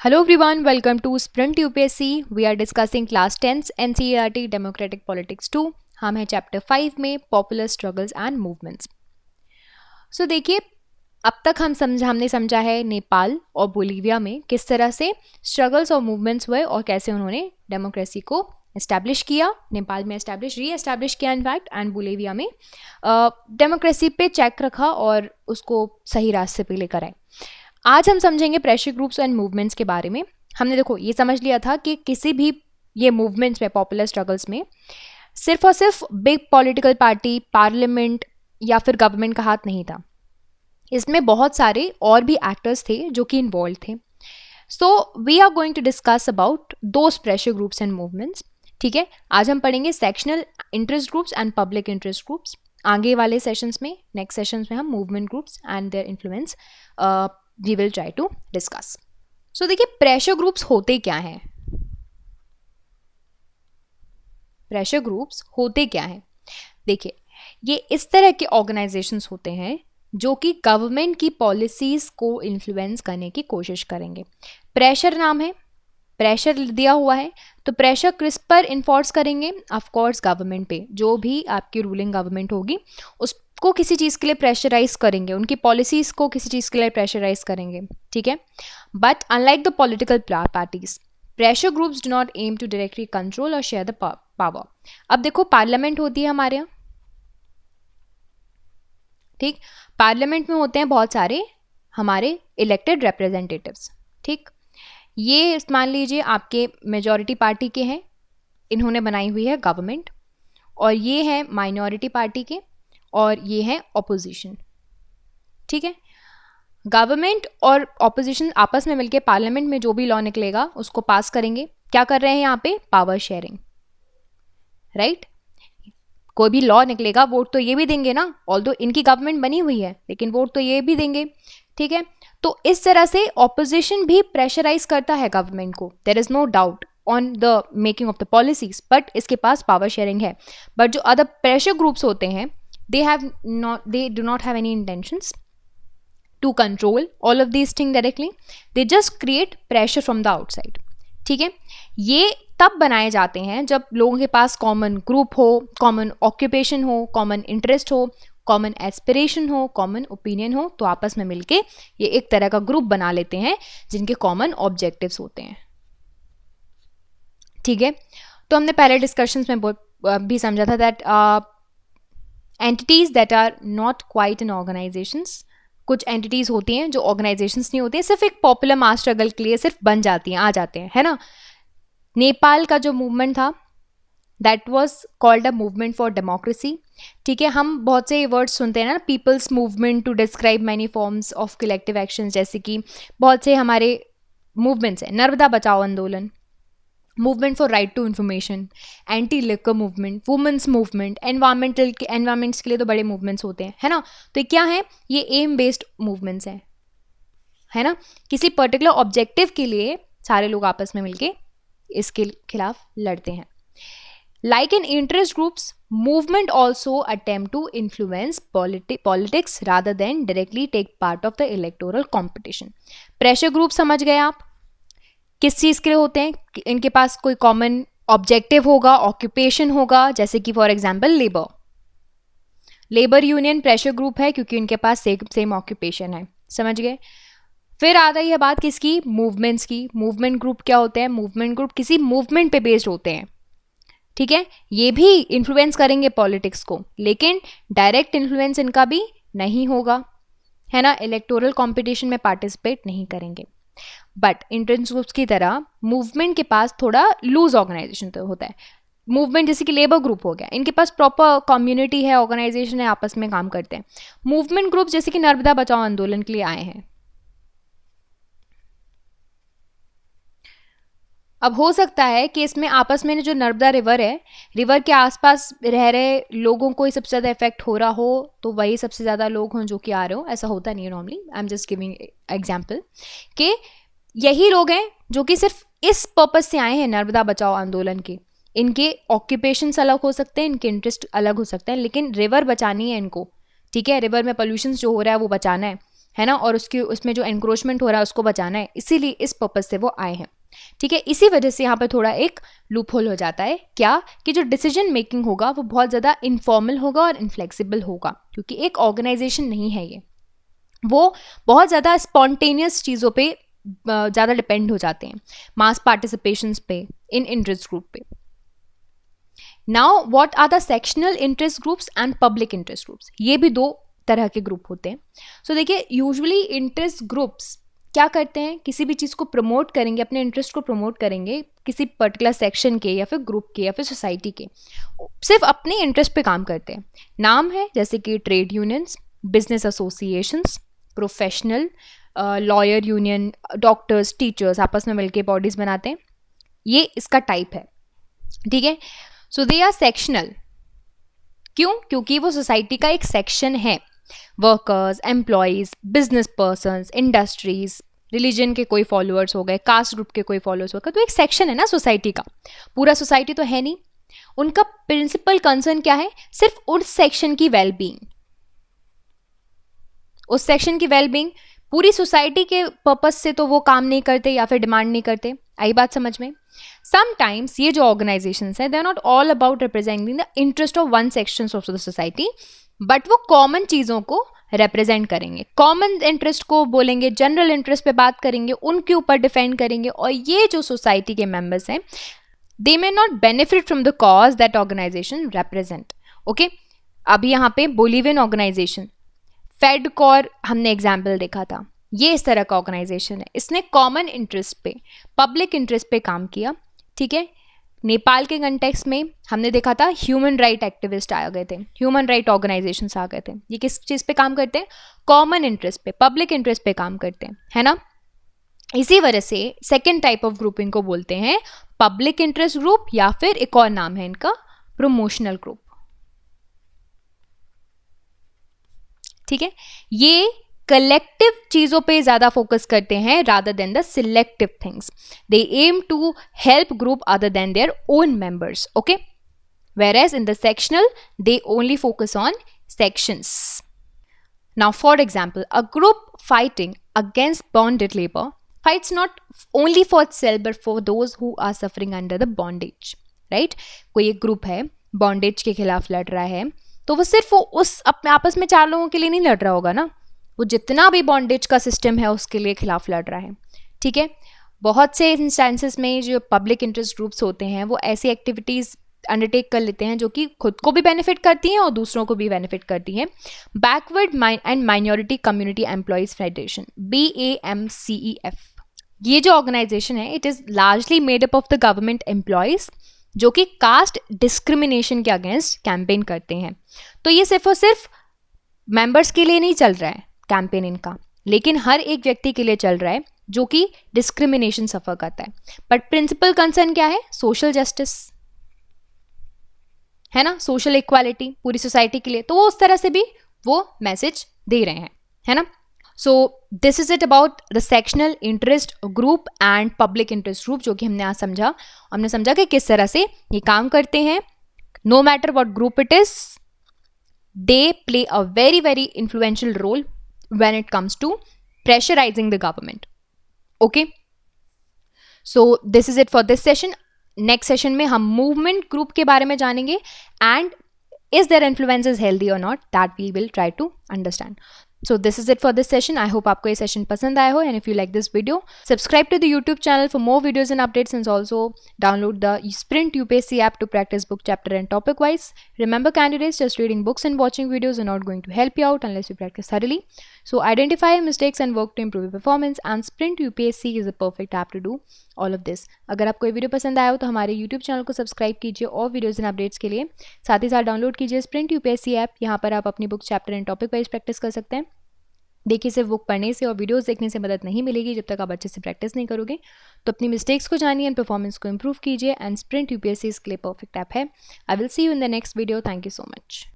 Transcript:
Hello everyone, welcome to Sprint UPSC. We are discussing class 10th NCERT Democratic Politics 2. हम हैं chapter 5 में popular struggles and movements. सो देखिए, अब तक हमने समझा है नेपाल और बोलीविया में किस तरह से स्ट्रगल्स और मूवमेंट्स हुए और कैसे उन्होंने डेमोक्रेसी को इस्टेब्लिश किया. नेपाल में री एस्टैब्लिश किया इनफैक्ट, एंड बोलीविया में डेमोक्रेसी पे चेक रखा और उसको सही रास्ते पे लेकर आए. आज हम समझेंगे प्रेशर ग्रुप्स एंड मूवमेंट्स के बारे में. हमने देखो ये समझ लिया था कि किसी भी ये मूवमेंट्स में, पॉपुलर स्ट्रगल्स में, सिर्फ और सिर्फ बिग पॉलिटिकल पार्टी, पार्लियामेंट या फिर गवर्नमेंट का हाथ नहीं था. इसमें बहुत सारे और भी एक्टर्स थे जो कि इन्वॉल्व थे. So we are going to discuss about those pressure groups and movements. ठीक है, आज हम पढ़ेंगे sectional interest groups and public interest groups. आगे वाले सेशंस में, नेक्स्ट सेशंस में हम movement groups and their influence we will try to discuss. So देखिए, प्रेशर ग्रुप्स होते क्या हैं? प्रेशर ग्रुप्स होते क्या हैं? देखिए, ये इस तरह के ऑर्गेनाइजेशंस होते हैं जो कि गवर्नमेंट की पॉलिसीज को इन्फ्लुएंस करने की कोशिश करेंगे. प्रेशर नाम है, प्रेशर दिया हुआ है, तो प्रेशर किस पर इन्फोर्स करेंगे? ऑफ कोर्स गवर्नमेंट पे. जो भी आपकी रूलिंग गवर्नमेंट होगी उसको किसी चीज़ के लिए प्रेशराइज करेंगे, उनकी पॉलिसीज़ को किसी चीज़ के लिए प्रेशराइज करेंगे. ठीक है, but unlike the political parties, pressure groups do not aim to directly control or share the power. अब देखो, पार्लियामेंट होती है हमारे यहाँ. ठीक, पार्लियामेंट में होते हैं बहुत सारे हमारे इलेक्टेड रिप्रेजेंटेटिव्स. ठीक, ये मान लीजिए आपके मेजॉरिटी पार्टी के हैं, इन्होंने बनाई हुई है गवर्नमेंट, और ये हैं माइनॉरिटी पार्टी के, और ये हैं ऑपोजिशन. ठीक है, गवर्नमेंट और ऑपोजिशन आपस में मिलकर पार्लियामेंट में जो भी लॉ निकलेगा उसको पास करेंगे. क्या कर रहे हैं यहाँ पे? Power sharing. राइट, कोई भी लॉ निकलेगा, वोट तो ये भी देंगे ना, ऑल्दो इनकी गवर्नमेंट बनी हुई है, लेकिन वोट तो ये भी देंगे. ठीक है, तो इस तरह से ऑपोजिशन भी प्रेशराइज करता है गवर्नमेंट को. There is no doubt on the making of the policies, but इसके पास पावर शेयरिंग है. बट जो अदर प्रेशर ग्रुप्स होते हैं, they do not have any intentions to control all of these things directly. They just create pressure from the outside. ठीक है, ये तब बनाए जाते हैं जब लोगों के पास कॉमन ग्रुप हो, कॉमन ऑक्यूपेशन हो, कॉमन इंटरेस्ट हो, कॉमन एस्पिरेशन हो, कॉमन ओपिनियन हो, तो आपस में मिलके ये एक तरह का ग्रुप बना लेते हैं जिनके कॉमन ऑब्जेक्टिव्स होते हैं. ठीक है, तो हमने पहले डिस्कशंस में भी समझा था that entities that are not quite in organisations, कुछ एंटिटीज़ होती हैं जो ऑर्गेनाइजेशंस नहीं होती हैं, सिर्फ एक पॉपुलर मास स्ट्रगल के लिए सिर्फ बन जाती हैं, आ जाते हैं, है ना. नेपाल का जो मूवमेंट था, that was called a movement for democracy. ठीक है, हम बहुत से वर्ड्स सुनते हैं ना, people's movement to describe many forms of collective action, जैसे कि बहुत से हमारे मूवमेंट्स हैं. नर्मदा बचाओ आंदोलन, movement for right to information, anti liquor movement, women's movement, environments के लिए तो बड़े मूवमेंट्स होते हैं, है ना. तो ये क्या है? ये एम बेस्ड मूवमेंट्स हैं, है ना. किसी पर्टिकुलर ऑब्जेक्टिव के लिए सारे लोग आपस में मिलके इसके खिलाफ लड़ते हैं. Like in interest groups, movement also attempt to influence politics rather than directly take part of the electoral competition. Pressure group समझ गए आप किस चीज़ के लिए होते हैं? इनके पास कोई कॉमन ऑब्जेक्टिव होगा, ऑक्यूपेशन होगा, जैसे कि for example labour union pressure group है क्योंकि इनके पास सेम ऑक्यूपेशन है. समझ गए. फिर आ रही है बात किसकी? मूवमेंट्स की. मूवमेंट ग्रुप क्या होते हैं? मूवमेंट ग्रुप किसी मूवमेंट पे बेस्ड होते हैं. ठीक है, ये भी इन्फ्लुएंस करेंगे पॉलिटिक्स को, लेकिन डायरेक्ट इन्फ्लुएंस इनका भी नहीं होगा, है ना. इलेक्टोरल कॉम्पिटिशन में पार्टिसिपेट नहीं करेंगे. बट इंटरेस्ट ग्रुप्स की तरह मूवमेंट के पास थोड़ा लूज ऑर्गेनाइजेशन तो होता है. मूवमेंट जैसे कि लेबर ग्रुप हो गया, इनके पास प्रॉपर कम्युनिटी है, ऑर्गेनाइजेशन है, आपस में काम करते हैं. मूवमेंट ग्रुप जैसे कि नर्मदा बचाओ आंदोलन के लिए आए हैं. अब हो सकता है कि इसमें आपस में जो नर्मदा रिवर है, रिवर के आसपास रह रहे लोगों को सबसे ज़्यादा इफेक्ट हो रहा हो, तो वही सबसे ज़्यादा लोग हों जो कि आ रहे हो. ऐसा होता नहीं है normally. I am just giving example कि यही लोग हैं जो कि सिर्फ इस पर्पज से आए हैं नर्मदा बचाओ आंदोलन के. इनके ऑक्यूपेशंस अलग हो सकते हैं, इनके इंटरेस्ट अलग हो सकते हैं, लेकिन रिवर बचानी है इनको. ठीक है, रिवर में पोल्यूशन जो हो रहा है वो बचाना है है ना, और उसमें जो एनक्रोचमेंट हो रहा है उसको बचाना है, इसीलिए इस पर्पज से वो आए हैं, ठीक है। इसी वजह से यहाँ पर थोड़ा एक लूप होल हो जाता है, क्या कि जो डिसीजन मेकिंग होगा वो बहुत ज़्यादा इनफॉर्मल होगा और इनफ्लेक्सिबल होगा, क्योंकि एक ऑर्गेनाइजेशन नहीं है ये, वो बहुत ज़्यादा स्पॉन्टेनियस चीज़ों पे ज़्यादा डिपेंड हो जाते हैं, मास पार्टिसिपेशंस पे, इन इंटरेस्ट ग्रुप पे। Now what are the sectional interest groups and public interest groups, ये भी दो तरह के ग्रुप होते हैं। सो देखिए, यूजुअली इंटरेस्ट ग्रुप्स क्या करते हैं, किसी भी चीज़ को प्रमोट करेंगे, अपने इंटरेस्ट को प्रमोट करेंगे किसी पर्टिकुलर सेक्शन के या फिर ग्रुप के या फिर सोसाइटी के, सिर्फ अपने इंटरेस्ट पे काम करते हैं। नाम है जैसे कि trade unions, business associations, professional, lawyer union, doctors, teachers आपस में मिलके बॉडीज बनाते हैं, ये इसका टाइप है, ठीक है। सो दे आर सेक्शनल, क्यों? क्योंकि वो सोसाइटी का एक सेक्शन है। Workers, employees, business persons, industries, religion के कोई फॉलोअर्स हो गए, कास्ट ग्रुप के कोई फॉलोअर्स हो गए, तो एक सेक्शन है ना सोसाइटी का, पूरा सोसाइटी तो है नहीं। उनका प्रिंसिपल कंसर्न क्या है? सिर्फ उस सेक्शन की वेलबींग, उस सेक्शन की वेलबींग, पूरी सोसाइटी के पर्पस से तो वो काम नहीं करते या फिर डिमांड नहीं करते। आई बात समझ में? समटाइम्स ये जो ऑर्गेनाइजेशंस हैं, they are not all about representing the interest of one section of the society, but वो कॉमन चीज़ों को रिप्रेजेंट करेंगे, कॉमन इंटरेस्ट को बोलेंगे, जनरल इंटरेस्ट पे बात करेंगे, उनके ऊपर डिफेंड करेंगे। और ये जो सोसाइटी के मेंबर्स हैं, they may not benefit from the cause that organization represent. Okay, अभी यहाँ पे बोलिवियन ऑर्गेनाइजेशन फेडकॉर हमने एग्जाम्पल देखा था, ये इस तरह का ऑर्गेनाइजेशन है, इसने कॉमन इंटरेस्ट पे, पब्लिक इंटरेस्ट पे काम किया, ठीक है। नेपाल के कंटेक्स्ट में हमने देखा था ह्यूमन राइट एक्टिविस्ट आ गए थे, ह्यूमन राइट ऑर्गेनाइजेशंस आ गए थे। ये किस चीज़ पे काम करते हैं? कॉमन इंटरेस्ट पे, पब्लिक इंटरेस्ट पे काम करते हैं, है ना। इसी वजह से सेकेंड टाइप ऑफ ग्रुपिंग को बोलते हैं पब्लिक इंटरेस्ट ग्रुप, या फिर एक और नाम है इनका प्रमोशनल ग्रुप, ठीक है। ये कलेक्टिव चीजों पे ज्यादा फोकस करते हैं rather than the selective things. They aim to help group other than their own members, okay. Whereas in the sectional, they only focus on sections. Now, for example, a group fighting against bonded labor fights not only for itself but for those who are suffering under the bondage, right? कोई एक group है bondage के खिलाफ लड़ रहा है, तो वो सिर्फ वो उस अपने आपस में चार लोगों के लिए नहीं लड़ रहा होगा ना, वो जितना भी बॉन्डेज का सिस्टम है उसके लिए खिलाफ लड़ रहा है, ठीक है। बहुत से इंस्टेंसेस में जो पब्लिक इंटरेस्ट ग्रुप्स होते हैं वो ऐसी एक्टिविटीज़ अंडरटेक कर लेते हैं जो कि खुद को भी बेनिफिट करती हैं और दूसरों को भी बेनिफिट करती हैं। Backward and minority community employees federation, BAMCEF, ये जो ऑर्गेनाइजेशन है it is largely made up of the government employees जो कि कास्ट डिस्क्रिमिनेशन के अगेंस्ट कैंपेन करते हैं। तो ये सिर्फ और सिर्फ मेंबर्स के लिए नहीं चल रहा है कैंपेन इनका, लेकिन हर एक व्यक्ति के लिए चल रहा है जो कि डिस्क्रिमिनेशन सफ़र करता है। बट प्रिंसिपल कंसर्न क्या है? सोशल जस्टिस, है ना, सोशल इक्वालिटी पूरी सोसाइटी के लिए। तो वो उस तरह से भी वो मैसेज दे रहे हैं, है ना। सो this is it about the sectional interest group and public interest group, जो कि हमने आज समझा। हमने समझा कि किस तरह से ये काम करते हैं। No matter what group it is, they play a very very influential role when it comes to pressurising the government, okay. So this is it for this session. Next session में हम मूवमेंट ग्रुप के बारे में जानेंगे and is their influence is healthy और not, that we will try to understand. So this is it for this session. I hope आपको ये session पसंद आया हो, and if you like this video, subscribe to the YouTube channel for more videos and updates, and also download the Sprint UPSC app to practice book chapter and topic wise. Remember candidates, just reading books and watching videos are not going to help you out unless you practice thoroughly. So identify mistakes and work to improve your performance, and Sprint UPSC is a perfect app to do all of this. अगर आपको ये video पसंद आया हो तो हमारे YouTube channel को subscribe कीजिए और वीडियोज़ एंड अपडेट्स के लिए। साथ ही साथ डाउनलोड कीजिए Sprint UPSC ऐप, यहाँ पर आप अपनी book chapter and topic wise practice कर सकते हैं। देखिए, सिर्फ बुक पढ़ने से और वीडियोस देखने से मदद नहीं मिलेगी जब तक आप अच्छे से प्रैक्टिस नहीं करोगे। तो अपनी मिस्टेक्स को जानिए एंड परफॉर्मेंस को इंप्रूव कीजिए, एंड Sprint UPSC इसके लिए परफेक्ट ऐप है। I will see you in the next video. Thank you so much.